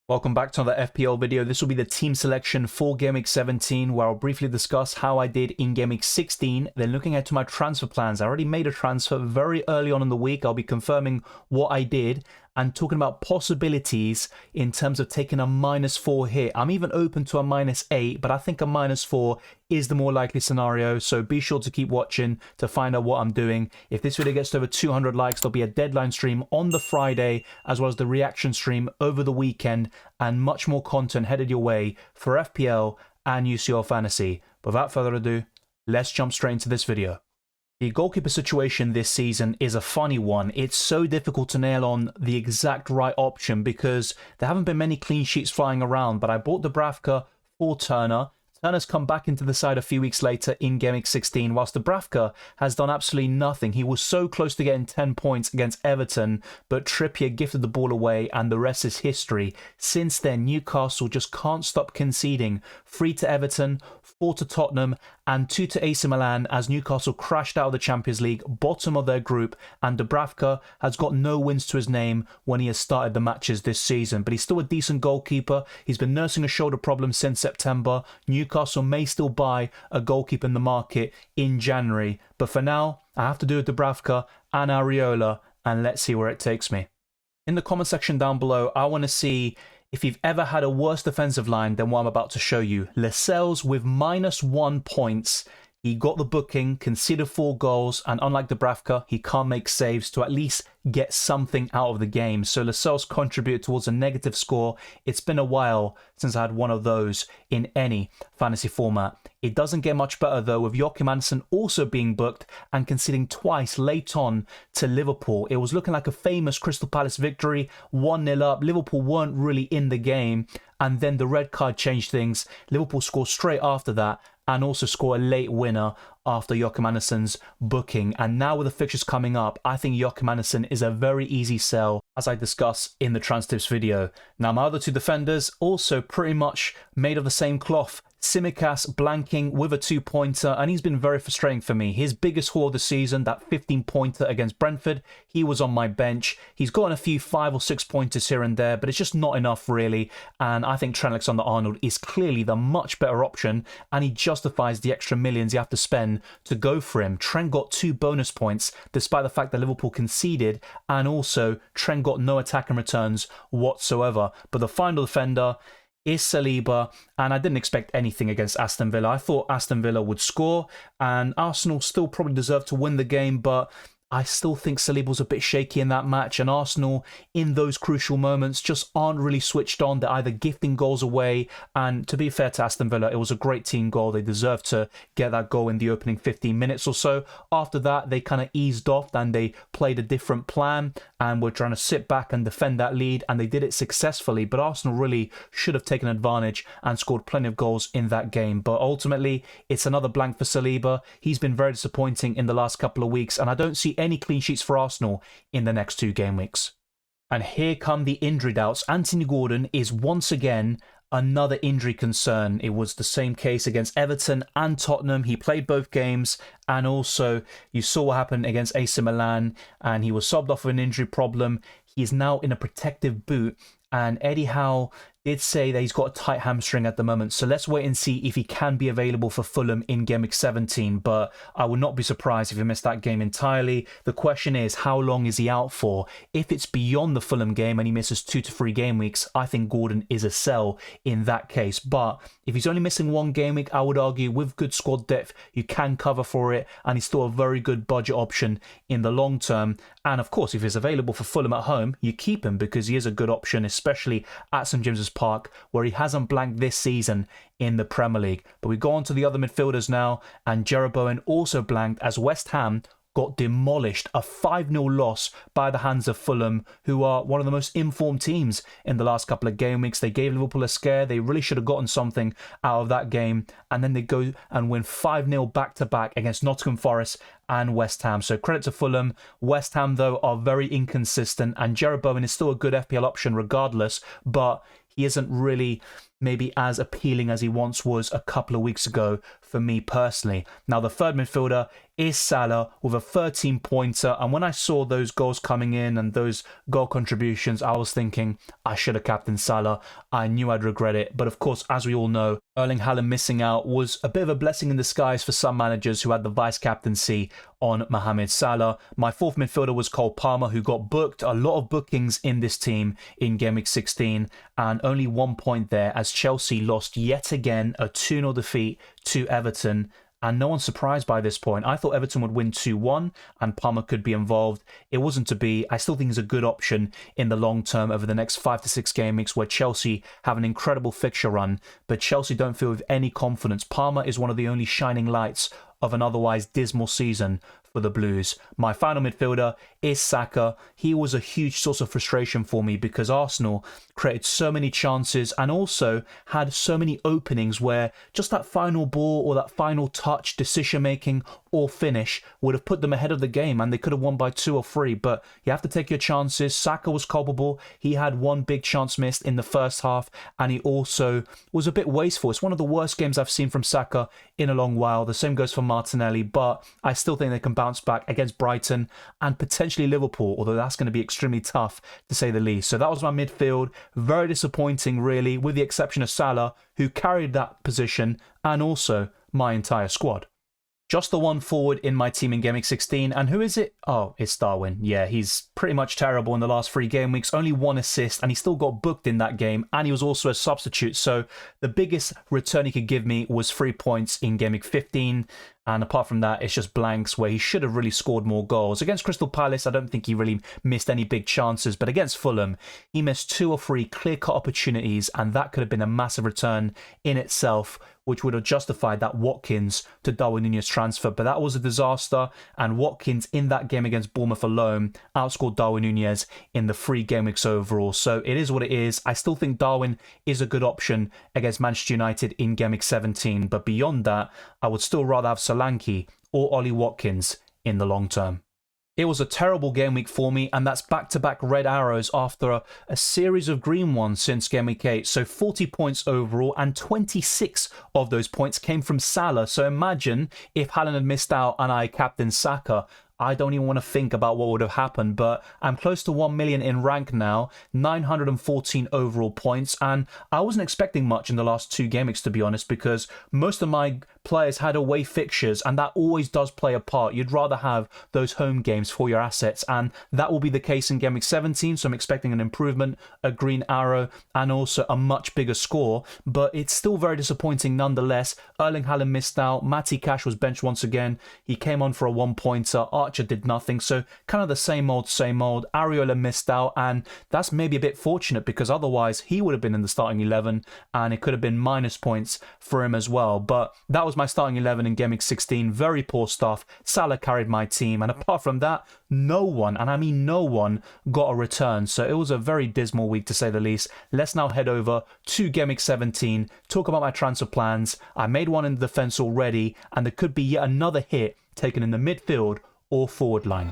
Welcome back to another FPL video. This will be the team selection for Game Week 17, where I'll briefly discuss how I did in Game Week 16, then looking ahead to my transfer plans. I already made a transfer very early on in the week. I'll be confirming what I did and talking about possibilities in terms of taking a -4 hit. I'm even open to a -8, but I think a -4 is the more likely scenario, so be sure to keep watching to find out what I'm doing. If this video gets to over 200 likes, there'll be a deadline stream on the Friday, as well as the reaction stream over the weekend, and much more content headed your way for FPL and UCL Fantasy. Without further ado, let's jump straight into this video. The goalkeeper situation this season is a funny one. It's so difficult to nail on the exact right option because there haven't been many clean sheets flying around, but I bought Dubravka for Turner. Turner's come back into the side a few weeks later in Game Week 16, whilst Dubravka has done absolutely nothing. He was so close to getting 10 points against Everton, but Trippier gifted the ball away and the rest is history. Since then, Newcastle just can't stop conceding. 3 to Everton, 4 to Tottenham, and 2 to AC Milan as Newcastle crashed out of the Champions League, bottom of their group, and Dubravka has got no wins to his name when he has started the matches this season. But he's still a decent goalkeeper. He's been nursing a shoulder problem since September. Newcastle may still buy a goalkeeper in the market in January. But for now, I have to do with Dubravka and Areola, and let's see where it takes me. In the comment section down below, I want to see if you've ever had a worse defensive line than what I'm about to show you. Lascelles with -1 points. He got the booking, conceded 4 goals, and unlike Dubravka, he can't make saves to at least get something out of the game. So Lascelles contributed towards a negative score. It's been a while since I had one of those in any fantasy format. It doesn't get much better though, with Joachim Andersen also being booked and conceding twice late on to Liverpool. It was looking like a famous Crystal Palace victory, 1-0 up. Liverpool weren't really in the game, and then the red card changed things. Liverpool scored straight after that, and also score a late winner after Joachim Andersen's booking. And now with the fixtures coming up, I think Joachim Andersen is a very easy sell, as I discuss in the trans tips video. Now my other 2 defenders also pretty much made of the same cloth. Tsimikas blanking with a 2-pointer, and he's been very frustrating for me. His biggest haul of the season, that 15-pointer against Brentford, he was on my bench. He's gotten a few 5 or 6 pointers here and there, but it's just not enough really, and I think Trent Alexander-Arnold is clearly the much better option, and he justifies the extra millions you have to spend to go for him. Trent got 2 bonus points, despite the fact that Liverpool conceded, and also Trent got no attacking returns whatsoever. But the final defender is Saliba, and I didn't expect anything against Aston Villa. I thought Aston Villa would score, and Arsenal still probably deserved to win the game, but I still think Saliba was a bit shaky in that match, and Arsenal, in those crucial moments, just aren't really switched on. They're either gifting goals away, and to be fair to Aston Villa, it was a great team goal. They deserved to get that goal in the opening 15 minutes or so. After that, they kind of eased off, and they played a different plan, and were trying to sit back and defend that lead, and they did it successfully. But Arsenal really should have taken advantage and scored plenty of goals in that game. But ultimately, it's another blank for Saliba. He's been very disappointing in the last couple of weeks, and I don't see any clean sheets for Arsenal in the next 2 game weeks. And here come the injury doubts. Anthony Gordon is once again another injury concern. It was the same case against Everton and Tottenham. He played both games, and also you saw what happened against AC Milan, and he was subbed off with an injury problem. He is now in a protective boot, and Eddie Howe did say that he's got a tight hamstring at the moment, so let's wait and see if he can be available for Fulham in Game Week 17, but I would not be surprised if he missed that game entirely. The question is, how long is he out for? If it's beyond the Fulham game and he misses 2 to 3 game weeks, I think Gordon is a sell in that case. But if he's only missing 1 game week, I would argue with good squad depth, you can cover for it, and he's still a very good budget option in the long term. And of course, if he's available for Fulham at home, you keep him because he is a good option, especially at St James's Park, where he hasn't blanked this season in the Premier League. But we go on to the other midfielders now, and Jarrod Bowen also blanked as West Ham got demolished, a 5-0 loss by the hands of Fulham, who are one of the most informed teams in the last couple of game weeks. They gave Liverpool a scare. They really should have gotten something out of that game, and then they go and win 5-0 back-to-back against Nottingham Forest and West Ham. So credit to Fulham. West Ham, though, are very inconsistent, and Jarrod Bowen is still a good FPL option regardless, but he isn't really maybe as appealing as he once was a couple of weeks ago for me personally. Now, the third midfielder is Salah with a 13-pointer, and when I saw those goals coming in and those goal contributions, I was thinking I should have captained Salah. I knew I'd regret it, but of course, as we all know, Erling Haaland missing out was a bit of a blessing in disguise for some managers who had the vice-captaincy on Mohamed Salah. My fourth midfielder was Cole Palmer, who got booked. A lot of bookings in this team in Game Week 16, and only 1 point there as Chelsea lost yet again, a 2-0 defeat to Everton. And no one's surprised by this point. I thought Everton would win 2-1 and Palmer could be involved. It wasn't to be. I still think he's a good option in the long term over the next 5 to 6 game weeks where Chelsea have an incredible fixture run, but Chelsea don't feel with any confidence. Palmer is one of the only shining lights of an otherwise dismal season for the Blues. My final midfielder is Saka. He was a huge source of frustration for me because Arsenal created so many chances and also had so many openings where just that final ball or that final touch, decision making or finish would have put them ahead of the game and they could have won by 2 or 3. But you have to take your chances. Saka was culpable. He had one big chance missed in the first half and he also was a bit wasteful. It's one of the worst games I've seen from Saka in a long while. The same goes for Martinelli, but I still think they can bounce back against Brighton and potentially Liverpool, although that's going to be extremely tough to say the least. So that was my midfield. Very disappointing, really, with the exception of Salah, who carried that position, and also my entire squad. Just the one forward in my team in Game Week 16. And who is it? Oh, it's Darwin. Yeah, he's pretty much terrible in the last 3 game weeks. Only 1 assist, and he still got booked in that game. And he was also a substitute. So the biggest return he could give me was 3 points in Game Week 15. And apart from that, it's just blanks where he should have really scored more goals. Against Crystal Palace, I don't think he really missed any big chances. But against Fulham, he missed 2 or 3 clear-cut opportunities. And that could have been a massive return in itself, which would have justified that Watkins to Darwin Núñez transfer. But that was a disaster. And Watkins, in that game against Bournemouth alone, outscored Darwin Núñez in the 3 game weeks overall. So it is what it is. I still think Darwin is a good option against Manchester United in Game Week 17. But beyond that, I would still rather have Solanke or Ollie Watkins in the long term. It was a terrible game week for me, and that's back-to-back red arrows after a series of green ones since game week 8. So 40 points overall, and 26 of those points came from Salah. So imagine if Haaland had missed out and I captained Saka. I don't even want to think about what would have happened, but I'm close to 1 million in rank now, 914 overall points, and I wasn't expecting much in the last 2 game weeks, to be honest, because most of my players had away fixtures, and that always does play a part. You'd rather have those home games for your assets, and that will be the case in Game Week 17, so I'm expecting an improvement, a green arrow, and also a much bigger score, but it's still very disappointing nonetheless. Erling Haaland missed out, Matty Cash was benched once again, he came on for a 1-pointer, Archer did nothing, so kind of the same old. Areola missed out, and that's maybe a bit fortunate because otherwise he would have been in the starting 11 and it could have been minus points for him as well. But that was my starting 11 in Game Week 16. Very poor stuff. Salah carried my team, and apart from that, no one, and I mean no one, got a return. So it was a very dismal week to say the least. Let's now head over to Game Week 17, talk about my transfer plans. I made one in the defence already, and there could be yet another hit taken in the midfield or forward line.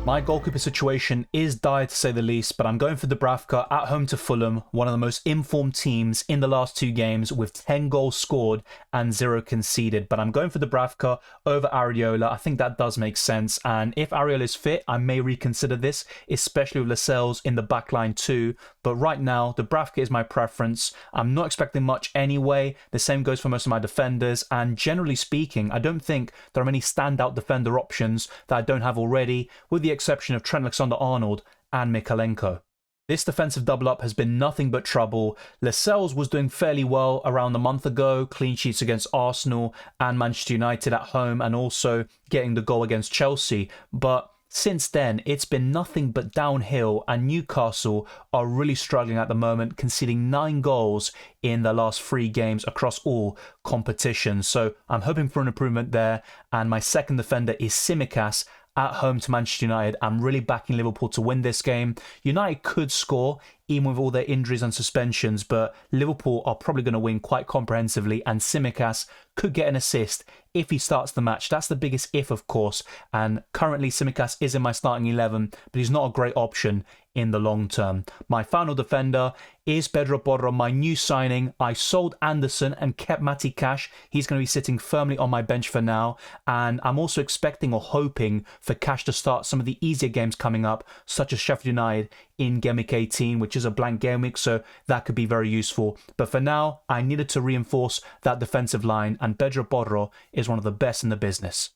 My goalkeeper situation is dire to say the least, but I'm going for Dubravka at home to Fulham, one of the most informed teams in the last 2 games with 10 goals scored and 0 conceded. But I'm going for Dubravka over Areola. I think that does make sense. And if Areola is fit, I may reconsider this, especially with Lascelles in the backline too. But right now, Dubravka is my preference. I'm not expecting much anyway. The same goes for most of my defenders. And generally speaking, I don't think there are many standout defender options that I don't have already, with the exception of Trent Alexander-Arnold and Mykolenko. This defensive double-up has been nothing but trouble. Lascelles was doing fairly well around a month ago, clean sheets against Arsenal and Manchester United at home, and also getting the goal against Chelsea. But since then, it's been nothing but downhill, and Newcastle are really struggling at the moment, conceding 9 goals in the last 3 games across all competitions. So I'm hoping for an improvement there, and my second defender is Tsimikas at home to Manchester United. I'm really backing Liverpool to win this game. United could score even with all their injuries and suspensions, but Liverpool are probably going to win quite comprehensively, and Tsimikas could get an assist if he starts the match. That's the biggest if, of course, and currently Tsimikas is in my starting 11, but he's not a great option in the long term. My final defender is Pedro Porro, my new signing. I sold Anderson and kept Matty Cash. He's going to be sitting firmly on my bench for now, and I'm also expecting or hoping for Cash to start some of the easier games coming up, such as Sheffield United in Game Week 18, which is a blank game week, so that could be very useful. But for now, I needed to reinforce that defensive line, and Pedro Porro is one of the best in the business.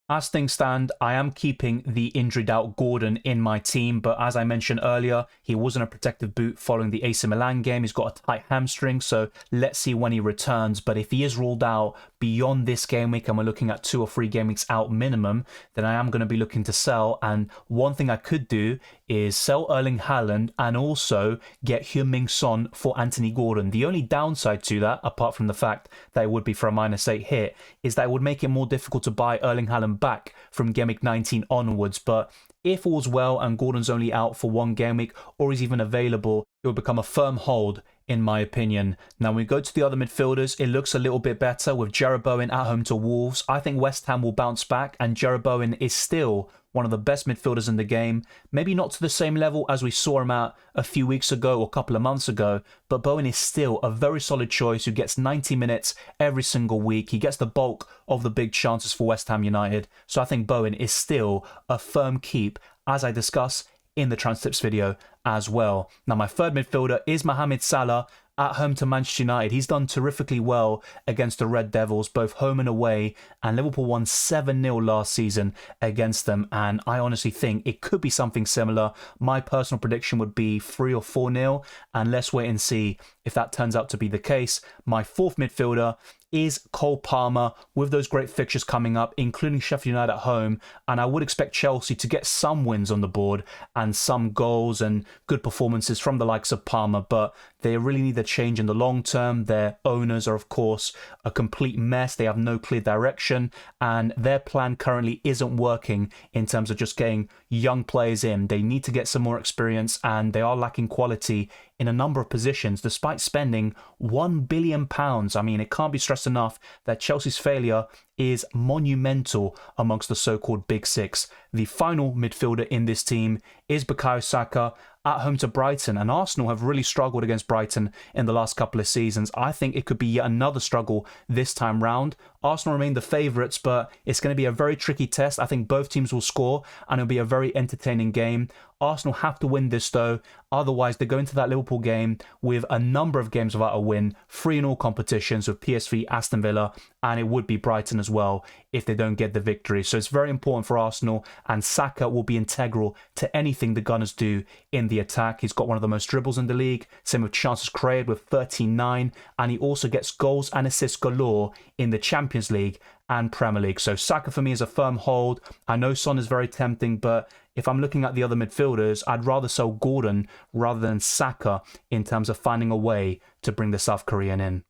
As things stand, I am keeping the injured out Gordon in my team, but as I mentioned earlier, he wasn't a protective boot following the AC Milan game. He's got a tight hamstring, so let's see when he returns. But if he is ruled out beyond this game week, and we're looking at 2 or 3 game weeks out minimum, then I am going to be looking to sell. And one thing I could do is sell Erling Haaland and also get Heung-min Son for Anthony Gordon. The only downside to that, apart from the fact that it would be for a -8 hit, is that it would make it more difficult to buy Erling Haaland back from Game Week 19 onwards. But if all's well and Gordon's only out for 1 game week, or is even available, it will become a firm hold, in my opinion. Now, when we go to the other midfielders, it looks a little bit better with Jarrod Bowen at home to Wolves. I think West Ham will bounce back, and Jarrod Bowen is still one of the best midfielders in the game. Maybe not to the same level as we saw him at a few weeks ago or a couple of months ago, but Bowen is still a very solid choice who gets 90 minutes every single week. He gets the bulk of the big chances for West Ham United. So I think Bowen is still a firm keep, as I discuss in the transfer tips video as well. Now, my third midfielder is Mohamed Salah at home to Manchester United. He's done terrifically well against the Red Devils, both home and away, and Liverpool won 7-0 last season against them, and I honestly think it could be something similar. My personal prediction would be 3 or 4-0, and let's wait and see if that turns out to be the case. My fourth midfielder is Cole Palmer, with those great fixtures coming up, including Sheffield United at home, and I would expect Chelsea to get some wins on the board and some goals and good performances from the likes of Palmer, but they really need a change in the long term. Their owners are, of course, a complete mess. They have no clear direction, and their plan currently isn't working in terms of just getting young players in. They need to get some more experience, and they are lacking quality in a number of positions, despite spending £1 billion. I mean, it can't be stressed enough that Chelsea's failure is monumental amongst the so-called Big Six. The final midfielder in this team is Bukayo Saka at home to Brighton, and Arsenal have really struggled against Brighton in the last couple of seasons. I think it could be yet another struggle this time round. Arsenal remain the favourites, but it's going to be a very tricky test. I think both teams will score, and it'll be a very entertaining game. Arsenal have to win this though, otherwise they go into that Liverpool game with a number of games without a win, 3 in all competitions with PSV, Aston Villa, and it would be Brighton as well if they don't get the victory. So it's very important for Arsenal, and Saka will be integral to anything the Gunners do in the attack. He's got one of the most dribbles in the league, same with chances created with 39, and he also gets goals and assists galore in the Champions League and Premier League. So Saka for me is a firm hold. I know Son is very tempting, but if I'm looking at the other midfielders, I'd rather sell Gordon rather than Saka in terms of finding a way to bring the South Korean in.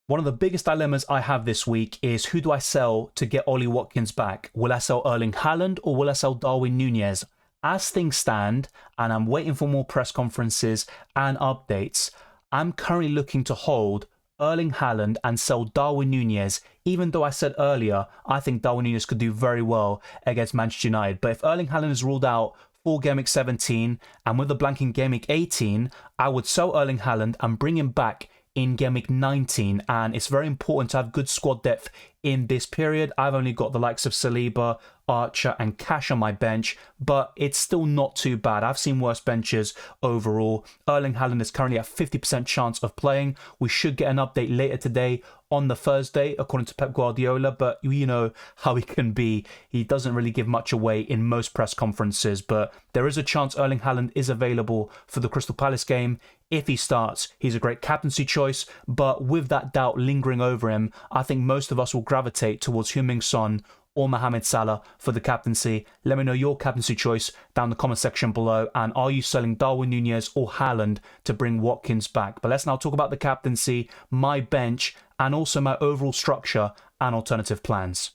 One of the biggest dilemmas I have this week is, who do I sell to get Ollie Watkins back? Will I sell Erling Haaland or will I sell Darwin Nunez? As things stand, and I'm waiting for more press conferences and updates, I'm currently looking to hold Erling Haaland and sell Darwin Nunez, even though I said earlier I think Darwin Nunez could do very well against Manchester United. But if Erling Haaland is ruled out for Game Week 17 and with the blank in Game Week 18, I would sell Erling Haaland and bring him back in Game Week 19, and it's very important to have good squad depth in this period. I've only got the likes of Saliba, Archer and Cash on my bench, but it's still not too bad. I've seen worse benches overall. Erling Haaland is currently at 50% chance of playing. We should get an update later today on the Thursday, according to Pep Guardiola, but you know how he can be. He doesn't really give much away in most press conferences, but there is a chance Erling Haaland is available for the Crystal Palace game. If he starts, he's a great captaincy choice, but with that doubt lingering over him, I think most of us will gravitate towards Heung-min Son or Mohamed Salah for the captaincy. Let me know your captaincy choice down in the comment section below, and are you selling Darwin Nunez or Haaland to bring Watkins back? But let's now talk about the captaincy, my bench, and also my overall structure and alternative plans.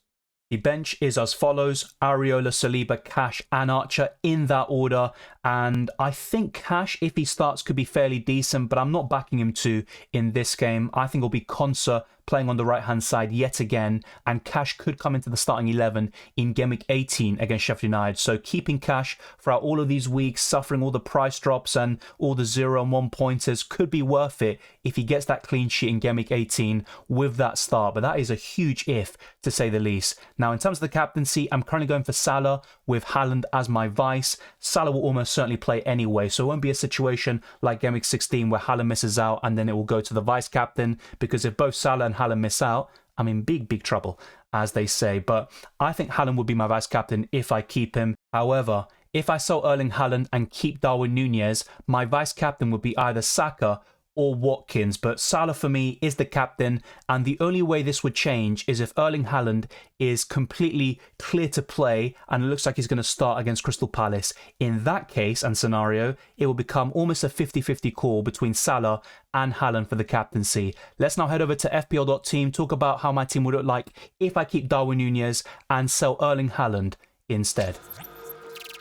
The bench is as follows: Areola, Saliba, Cash and Archer in that order. And I think Cash, if he starts, could be fairly decent, but I'm not backing him to in this game. I think it'll be Konsa playing on the right-hand side yet again, and Cash could come into the starting 11 in Game Week 18 against Sheffield United. So keeping Cash throughout all of these weeks, suffering all the price drops and all the 0 and 1 pointers, could be worth it if he gets that clean sheet in Game Week 18 with that start. But that is a huge if, to say the least. Now, in terms of the captaincy, I'm currently going for Salah with Haaland as my vice. Salah will almost certainly play anyway, so it won't be a situation like Game Week 16 where Haaland misses out and then it will go to the vice captain, because if both Salah and Haaland miss out, I'm in big trouble, as they say. But I think Haaland would be my vice captain if I keep him. However, if I sell Erling Haaland and keep Darwin Nunez, my vice captain would be either Saka or Watkins, but Salah for me is the captain, and the only way this would change is if Erling Haaland is completely clear to play and it looks like he's going to start against Crystal Palace. In that case and scenario, it will become almost a 50-50 call between Salah and Haaland for the captaincy. Let's now head over to fpl.team, talk about how my team would look like if I keep Darwin Nunez and sell Erling Haaland instead.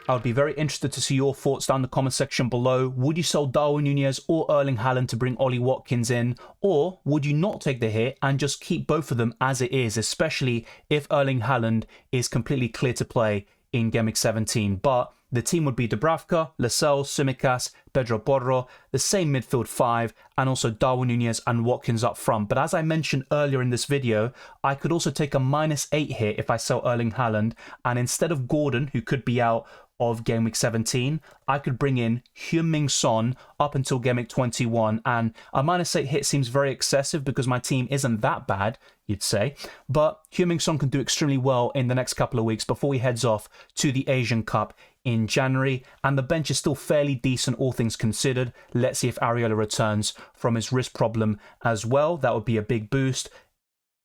I would be very interested to see your thoughts down in the comment section below. Would you sell Darwin Nunez or Erling Haaland to bring Ollie Watkins in? Or would you not take the hit and just keep both of them as it is, especially if Erling Haaland is completely clear to play in Game Week 17? But the team would be Dubravka, Lascelles, Tsimikas, Pedro Porro, the same midfield five, and also Darwin Nunez and Watkins up front. But as I mentioned earlier in this video, I could also take a -8 hit if I sell Erling Haaland, and instead of Gordon, who could be out of Game Week 17, I could bring in Heung-min Son up until Game Week 21, and a -8 hit seems very excessive because my team isn't that bad, you'd say, but Heung-min Son can do extremely well in the next couple of weeks before he heads off to the Asian Cup in January, and the bench is still fairly decent, all things considered. Let's see if Areola returns from his wrist problem as well. That would be a big boost.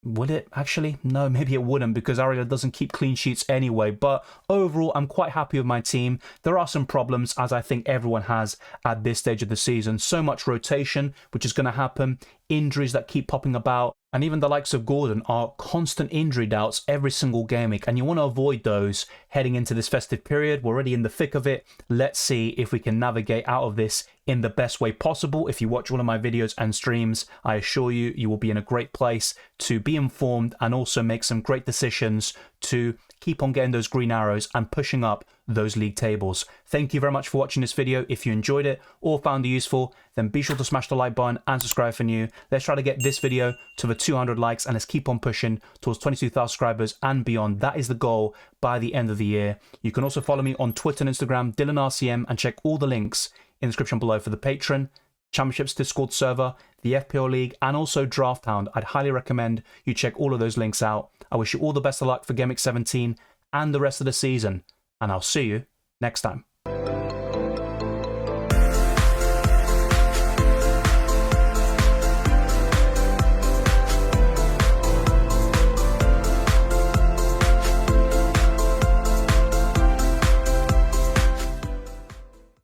Would it actually? No, maybe it wouldn't, because Areola doesn't keep clean sheets anyway. But overall, I'm quite happy with my team. There are some problems, as I think everyone has at this stage of the season. So much rotation, which is going to happen. Injuries that keep popping about. And even the likes of Gordon are constant injury doubts every single game week. And you want to avoid those heading into this festive period. We're already in the thick of it. Let's see if we can navigate out of this in the best way possible. If you watch all of my videos and streams, I assure you, you will be in a great place to be informed and also make some great decisions to keep on getting those green arrows and pushing up those league tables. Thank you very much for watching this video. If you enjoyed it or found it useful, then be sure to smash the like button and subscribe for new. Let's try to get this video to the 200 likes and let's keep on pushing towards 22,000 subscribers and beyond. That is the goal by the end of the year. You can also follow me on Twitter and Instagram, DylanRCM, and check all the links in the description below for the Patreon, Championships Discord server, the FPL League, and also Drafthound. I'd highly recommend you check all of those links out. I wish you all the best of luck for Game Week 17 and the rest of the season, and I'll see you next time.